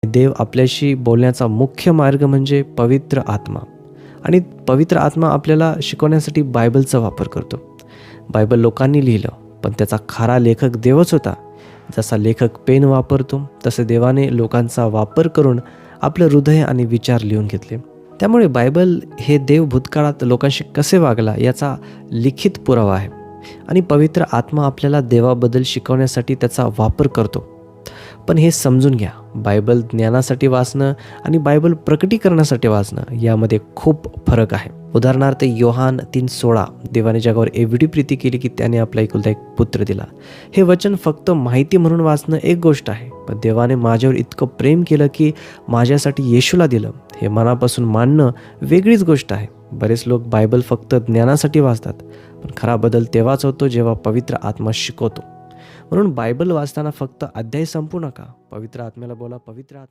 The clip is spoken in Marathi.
देव आपल्याशी बोलण्याचा मुख्य मार्ग म्हणजे पवित्र आत्मा. आणि पवित्र आत्मा आपल्याला शिकवण्यासाठी बायबलचा वापर करतो. बायबल लोकांनी लिहिलं, पण त्याचा खरा लेखक देवच होता. जसा लेखक पेन वापरतो, तसे देवाने लोकांचा वापर करून आपलं हृदय आणि विचार लिहून घेतले. त्यामुळे बायबल हे देव भूतकाळात लोकांशी कसे वागला याचा लिखित पुरावा आहे. आणि पवित्र आत्मा आपल्याला देवाबद्दल शिकवण्यासाठी त्याचा वापर करतो. पण हे समजून घ्या, बायबल ज्ञानासाठी वाचणं आणि बायबल प्रकटीकरणासाठी वाचणं यामध्ये खूप फरक आहे. उदाहरणार्थ योहान 3:16, देवाने जगावर एवढी प्रीती केली की त्याने आपला एकुलता एक पुत्र दिला. हे वचन फक्त माहिती म्हणून वाचणं एक गोष्ट आहे, पण देवाने माझ्यावर इतकं प्रेम केलं की माझ्यासाठी येशूला दिलं, हे मनापासून मानणं वेगळीच गोष्ट आहे. बरेच लोक बायबल फक्त ज्ञानासाठी वाचतात, पण खरा बदल तेव्हाच होतो जेव्हा पवित्र आत्मा शिकवतो. म्हणून बायबल वाचताना फक्त अध्याय संपू नका. पवित्र आत्म्याला बोला, पवित्र आत्मा